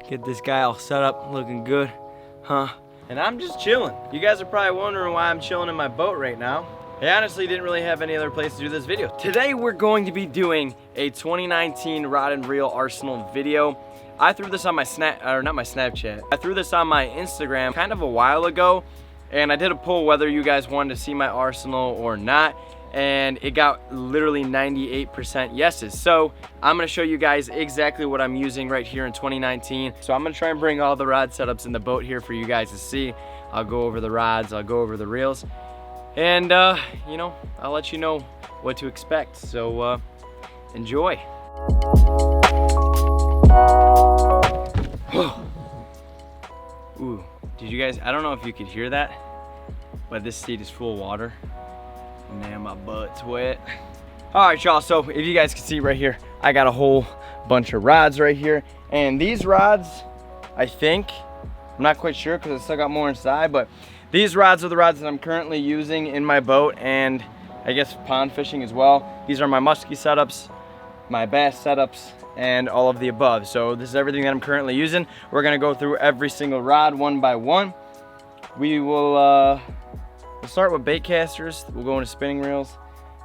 Get this guy all set up, looking good, huh? And I'm just chilling. You guys are probably wondering why I'm chilling in my boat right now. I honestly didn't really have any other place to do this video. Today we're going to be doing a 2019 rod and reel arsenal video. I threw this on my Snapchat. I threw this on my Instagram kind of a while ago, and I did a poll whether you guys wanted to see my arsenal or not, and it got literally 98% yeses. So I'm gonna show you guys exactly what I'm using right here in 2019. So I'm gonna try and bring all the rod setups in the boat here for you guys to see. I'll go over the rods, I'll go over the reels, and you know, I'll let you know what to expect. So enjoy. Ooh, did you guys, I don't know if you could hear that, but this seat is full of water. Man, my butt's wet. All right, y'all, so if you guys can see right here, I got a whole bunch of rods right here. And these rods, I think, I'm not quite sure because I still got more inside, but these rods are the rods that I'm currently using in my boat and I guess pond fishing as well. These are my muskie setups, my bass setups, and all of the above. So this is everything that I'm currently using. We're gonna go through every single rod one by one. We will we'll start with bait casters, we'll go into spinning reels,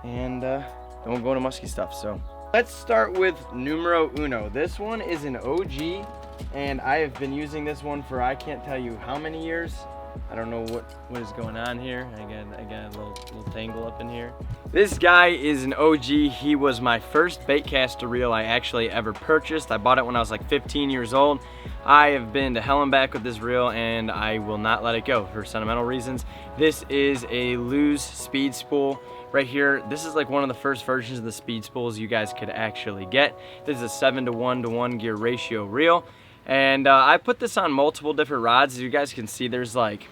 and then we'll go into musky stuff. So let's start with numero uno. This one is an OG, and I have been using this one for I can't tell you how many years. I don't know what is going on here. I got a little tangle up in here. This guy is an OG. He was my first bait caster reel I actually ever purchased. I bought it when I was like 15 years old. I have been to hell and back with this reel, and I will not let it go for sentimental reasons. This is a Lew's speed spool right here. This is like one of the first versions of the speed spools you guys could actually get. This is a 7:1 gear ratio reel. And I put this on multiple different rods. As you guys can see, there's like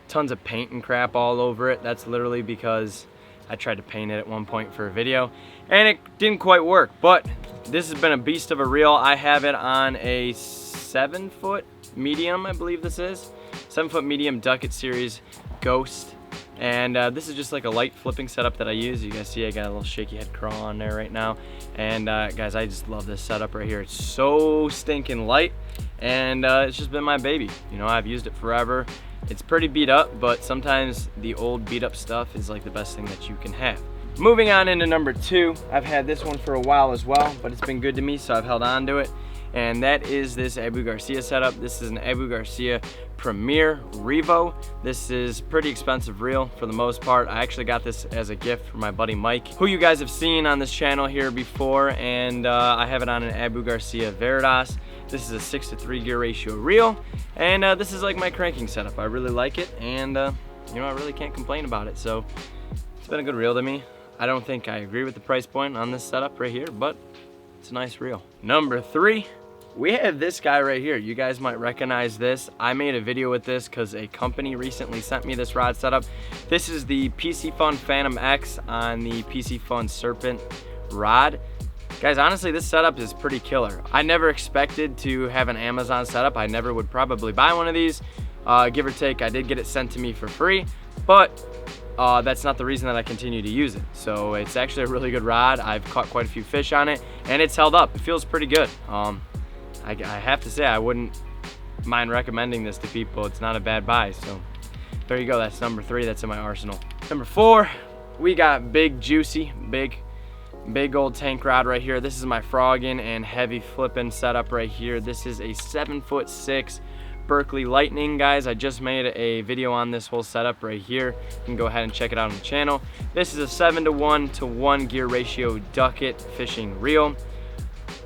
tons of paint and crap all over it. That's literally because I tried to paint it at one point for a video and it didn't quite work, but this has been a beast of a reel. I have it on a 7-foot medium, I believe this is. 7-foot medium Ducket Series Ghost. And this is just like a light flipping setup that I use. You guys see I got a little shaky head crawl on there right now. And guys, I just love this setup right here. It's so stinking light, and it's just been my baby. You know, I've used it forever. It's pretty beat up, but sometimes the old beat up stuff is like the best thing that you can have. Moving on into number two, I've had this one for a while as well, but it's been good to me, so I've held on to it. And that is this Abu Garcia setup. This is an Abu Garcia Premier Revo. This is pretty expensive reel for the most part. I actually got this as a gift from my buddy Mike, who you guys have seen on this channel here before, and I have it on an Abu Garcia Veritas. This is a 6:3 gear ratio reel, and this is like my cranking setup. I really like it, and you know, I really can't complain about it. So it's been a good reel to me. I don't think I agree with the price point on this setup right here, but it's a nice reel. Number three, we have this guy right here. You guys might recognize this. I made a video with this because a company recently sent me this rod setup. This is the PC Fun Phantom X on the PC Fun Serpent rod. Guys, honestly, this setup is pretty killer. I never expected to have an Amazon setup. I never would probably buy one of these. Give or take, I did get it sent to me for free, but that's not the reason that I continue to use it. So it's actually a really good rod. I've caught quite a few fish on it, and it's held up. It feels pretty good. I have to say, I wouldn't mind recommending this to people. It's not a bad buy. So there you go. That's number three. That's in my arsenal. Number four, we got big juicy, big old tank rod right here. This is my frogging and heavy flipping setup right here. This is a 7'6" Berkeley Lightning, guys. I just made a video on this whole setup right here. You can go ahead and check it out on the channel. This is a 7:1 gear ratio Ducket fishing reel.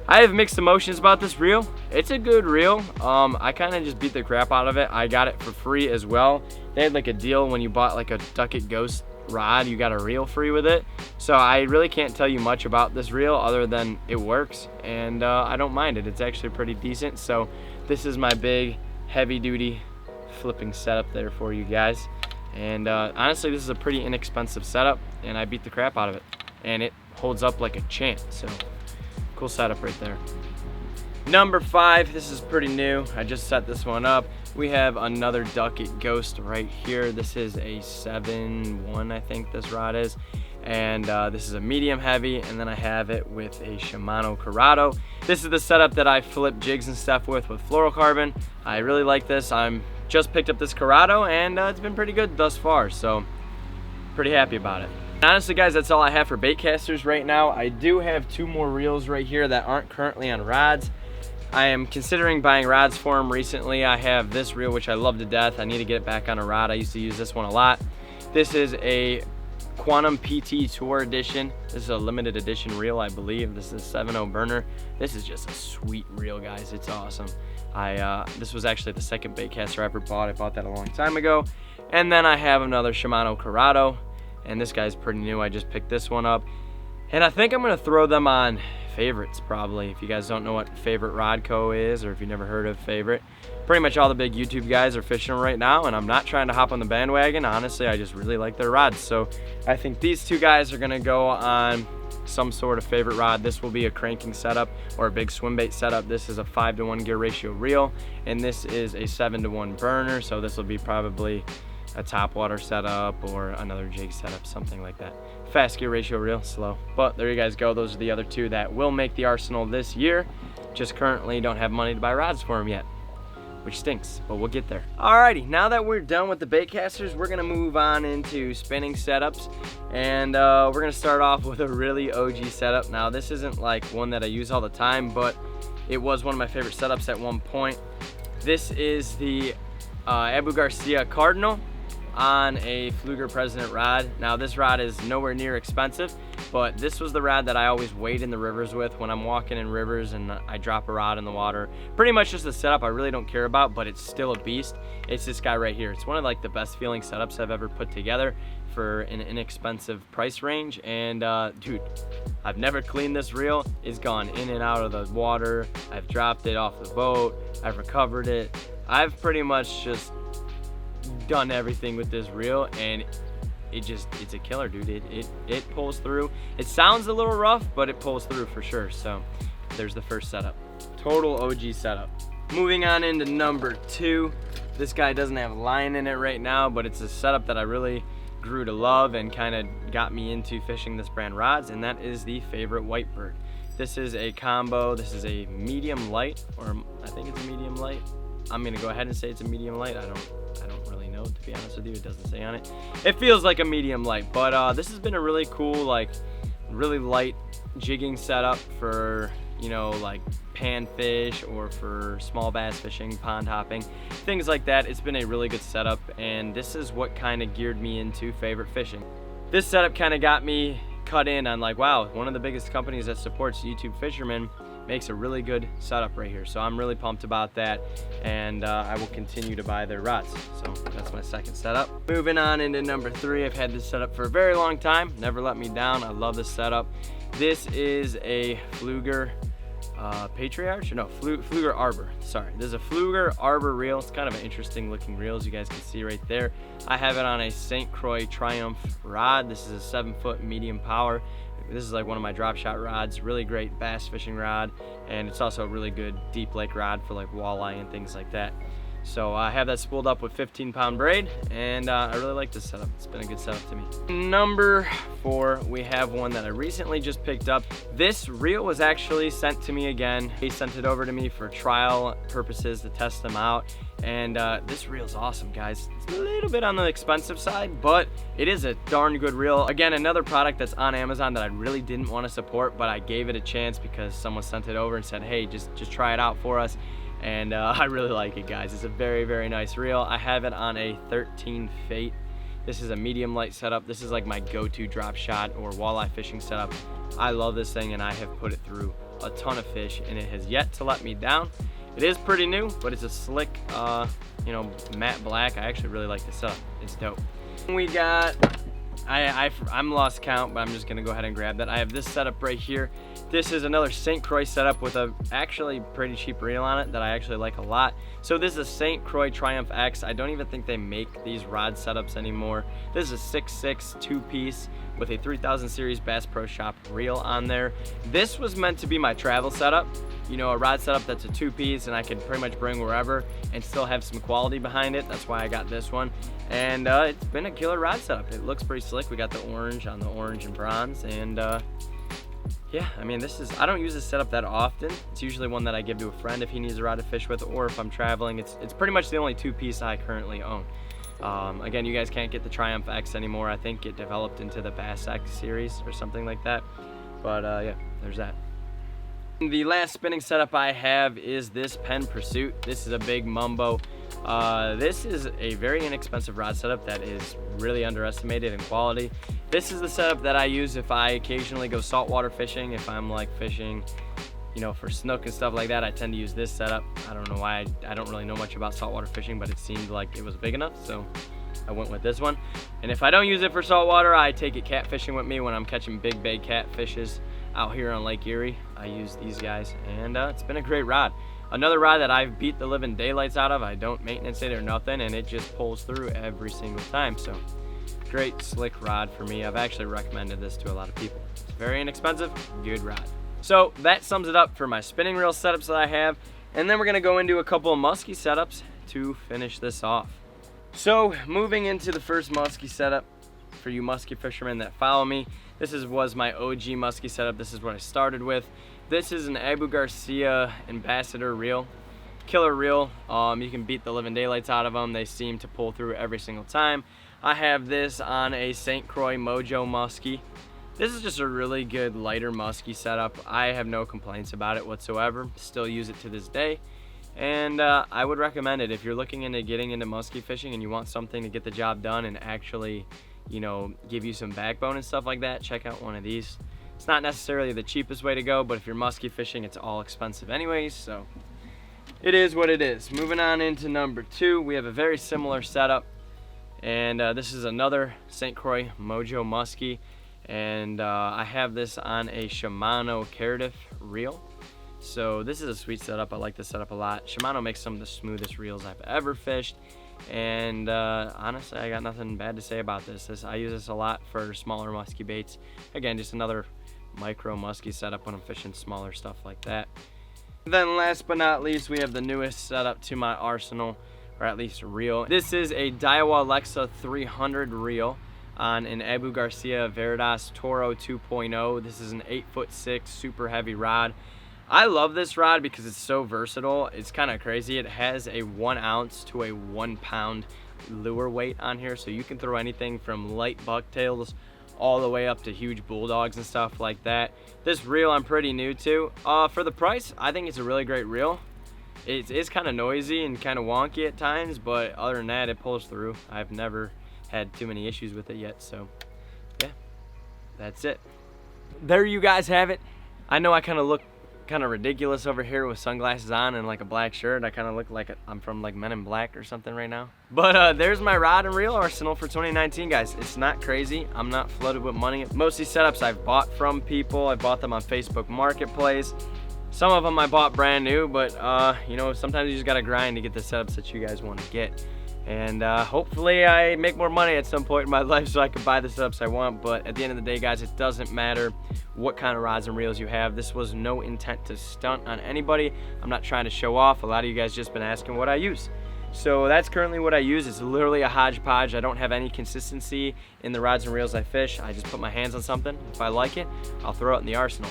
I have mixed emotions about this reel. It's a good reel. I kind of just beat the crap out of it. I got it for free as well. They had like a deal when you bought like a Ducket Ghost rod, you got a reel free with it. So I really can't tell you much about this reel other than it works, and I don't mind it. It's actually pretty decent. So this is my big heavy duty flipping setup there for you guys. And honestly, this is a pretty inexpensive setup, and I beat the crap out of it, and it holds up like a champ. So cool setup right there. Number five, this is pretty new. I just set this one up. We have another Ducket Ghost right here. This is a 7'1", I think this rod is. and this is a medium heavy, and then I have it with a Shimano Corrado. This is the setup that I flip jigs and stuff with fluorocarbon. I really like this. I'm just picked up this Corrado, and it's been pretty good thus far, so pretty happy about it. Honestly guys, that's all I have for bait casters right now. I do have 2 more reels right here that aren't currently on rods. I am considering buying rods for them recently. I have this reel, which I love to death. I need to get it back on a rod. I used to use this one a lot. This is a Quantum PT Tour Edition. This is a limited edition reel, I believe. This is a 7.0 burner. This is just a sweet reel, guys. It's awesome. This was actually the second bait caster I ever bought. I bought that a long time ago. And then I have another Shimano Corrado, and this guy's pretty new. I just picked this one up, and I think I'm gonna throw them on Favorites probably. If you guys don't know what Favorite Rod Co is, or if you've never heard of Favorite, pretty much all the big YouTube guys are fishing them right now, and I'm not trying to hop on the bandwagon. Honestly, I just really like their rods. So I think these 2 guys are gonna go on some sort of Favorite rod. This will be a cranking setup or a big swim bait setup. This is a 5-to-1 gear ratio reel, and this is a 7-to-1 burner. So this will be probably a topwater setup or another jig setup, something like that. Fast gear ratio reel, slow. But there you guys go. Those are the other 2 that will make the arsenal this year. Just currently don't have money to buy rods for them yet, which stinks, but we'll get there. Alrighty, now that we're done with the bait casters, we're gonna move on into spinning setups, and we're gonna start off with a really OG setup. Now this isn't like one that I use all the time, but it was one of my favorite setups at one point. This is the Abu Garcia Cardinal on a Pflueger President rod. Now this rod is nowhere near expensive, but this was the rod that I always wade in the rivers with when I'm walking in rivers and I drop a rod in the water. Pretty much just the setup I really don't care about, but it's still a beast. It's this guy right here. It's one of like the best feeling setups I've ever put together for an inexpensive price range. And dude, I've never cleaned this reel. It's gone in and out of the water. I've dropped it off the boat. I've recovered it. I've pretty much just done everything with this reel, and it's a killer, dude. It pulls through. It sounds a little rough, but it pulls through for sure. So there's the first setup. Total OG setup. Moving on into number 2. This guy doesn't have line in it right now, but it's a setup that I really grew to love and kind of got me into fishing this brand rods, and that is the Favorite Whitebird. This is a combo. This is a medium light, or I think it's a medium light. I'm gonna go ahead and say it's a medium light. I don't really know, to be honest with you. It doesn't say on it. It feels like a medium light, but this has been a really cool, like really light jigging setup for, you know, like panfish or for small bass fishing, pond hopping, things like that. It's been a really good setup, and this is what kind of geared me into Favorite fishing. This setup kind of got me cut in on like, wow, one of the biggest companies that supports YouTube fishermen makes a really good setup right here. So I'm really pumped about that, and I will continue to buy their rods. So that's my second setup. Moving on into number 3. I've had this setup for a very long time, never let me down. I love this setup. This is a Pflueger Patriarch, or no, Pflueger Arbor. Sorry, this is a Pflueger Arbor reel. It's kind of an interesting looking reel, as you guys can see right there. I have it on a St. Croix Triumph rod. This is a 7-foot medium power. This is like one of my drop shot rods. Really great bass fishing rod, and it's also a really good deep lake rod for like walleye and things like that. So I have that spooled up with 15-pound braid, and I really like this setup. It's been a good setup to me. Number 4, we have one that I recently just picked up. This reel was actually sent to me again. He sent it over to me for trial purposes to test them out, and this reel's awesome, guys. It's a little bit on the expensive side, but it is a darn good reel. Again, another product that's on Amazon that I really didn't want to support, but I gave it a chance because someone sent it over and said, hey, just try it out for us. And I really like it, guys. It's a very, very nice reel. I have it on a 13 Fate. This is a medium light setup. This is like my go-to drop shot or walleye fishing setup. I love this thing, and I have put it through a ton of fish, and it has yet to let me down. It is pretty new, but it's a slick, you know, matte black. I actually really like this setup. It's dope. We got, I'm lost count, but I'm just gonna go ahead and grab that. I have this setup right here. This is another St. Croix setup with a actually pretty cheap reel on it that I actually like a lot. So this is a St. Croix Triumph X. I don't even think they make these rod setups anymore. This is a 6.6 2-piece with a 3000 series Bass Pro Shop reel on there. This was meant to be my travel setup. You know, a rod setup that's a 2-piece and I can pretty much bring wherever and still have some quality behind it. That's why I got this one. And it's been a killer rod setup. It looks pretty pretty slick. We got the orange on the orange and bronze, and yeah, I mean, I don't use this setup that often. It's usually one that I give to a friend if he needs a rod to fish with, or if I'm traveling. It's pretty much the only two-piece I currently own. Again, you guys can't get the Triumph X anymore. I think it developed into the Bass X series or something like that. But yeah, there's that. The last spinning setup I have is this Penn Pursuit. This is a big Mumbo. This is a very inexpensive rod setup that is really underestimated in quality. This is the setup that I use if I occasionally go saltwater fishing. If I'm like fishing, you know, for snook and stuff like that, I tend to use this setup. I don't know why. I don't really know much about saltwater fishing, but it seemed like it was big enough, so I went with this one. And if I don't use it for saltwater, I take it catfishing with me when I'm catching big bay catfishes out here on Lake Erie. I use these guys, and it's been a great rod. Another rod that I've beat the living daylights out of. I don't maintenance it or nothing, and it just pulls through every single time. So great slick rod for me. I've actually recommended this to a lot of people. It's very inexpensive, good rod. So that sums it up for my spinning reel setups that I have, and then we're gonna go into a couple of muskie setups to finish this off. So moving into the first muskie setup, for you muskie fishermen that follow me, this was my OG muskie setup. This is what I started with. This is an Abu Garcia Ambassador reel, killer reel. You can beat the living daylights out of them. They seem to pull through every single time. I have this on a St. Croix Mojo muskie. This is just a really good lighter muskie setup. I have no complaints about it whatsoever. Still use it to this day, and I would recommend it if you're looking into getting into muskie fishing and you want something to get the job done and actually, you know, give you some backbone and stuff like that. Check out one of these. It's not necessarily the cheapest way to go, but if you're muskie fishing, it's all expensive anyways, so it is what it is. Moving on into number 2, we have a very similar setup, and this is another St. Croix Mojo muskie, and I have this on a Shimano Cardiff reel. So this is a sweet setup. I like this setup a lot. Shimano makes some of the smoothest reels I've ever fished, and honestly, I got nothing bad to say about this. I use this a lot for smaller muskie baits. Again, just another micro muskie setup when I'm fishing smaller stuff like that. Then last but not least, we have the newest setup to my arsenal, or at least reel. This is a Daiwa Alexa 300 reel on an Abu Garcia Veritas Toro 2.0. This is an 8'6" super heavy rod. I love this rod because it's so versatile. It's kind of crazy. It has a 1 ounce to a 1 pound lure weight on here, so you can throw anything from light bucktails all the way up to huge bulldogs and stuff like that. This reel I'm pretty new to. For the price, I think it's a really great reel. It is kind of noisy and kind of wonky at times, but other than that, it pulls through. I've never had too many issues with it yet, so yeah, that's it. There you guys have it. I know I kind of look kind of ridiculous over here with sunglasses on and like a black shirt. I kind of look like I'm from like Men in Black or something right now. But there's my rod and reel arsenal for 2019, guys. It's not crazy. I'm not flooded with money. Most of these setups I've bought from people. I bought them on Facebook Marketplace. Some of them I bought brand new, but you know, sometimes you just gotta grind to get the setups that you guys want to get. And hopefully I make more money at some point in my life so I can buy the setups I want. But at the end of the day, guys, it doesn't matter what kind of rods and reels you have. This was no intent to stunt on anybody. I'm not trying to show off. A lot of you guys just been asking what I use. So that's currently what I use. It's literally a hodgepodge. I don't have any consistency in the rods and reels I fish. I just put my hands on something. If I like it, I'll throw it in the arsenal.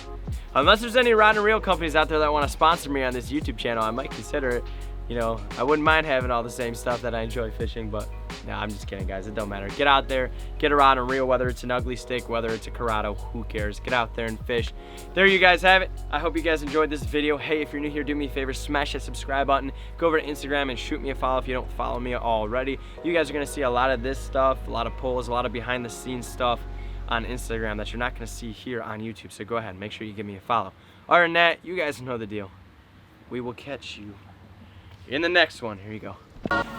Unless there's any rod and reel companies out there that want to sponsor me on this YouTube channel, I might consider it. You know, I wouldn't mind having all the same stuff that I enjoy fishing, but no, I'm just kidding, guys. It don't matter. Get out there, get a rod and reel, whether it's an ugly stick, whether it's a Corrado, who cares? Get out there and fish. There you guys have it. I hope you guys enjoyed this video. Hey, if you're new here, do me a favor, smash that subscribe button. Go over to Instagram and shoot me a follow if you don't follow me already. You guys are going to see a lot of this stuff, a lot of pulls, a lot of behind the scenes stuff on Instagram that you're not going to see here on YouTube. So go ahead and make sure you give me a follow. Other than that, you guys know the deal. We will catch you in the next one. Here you go.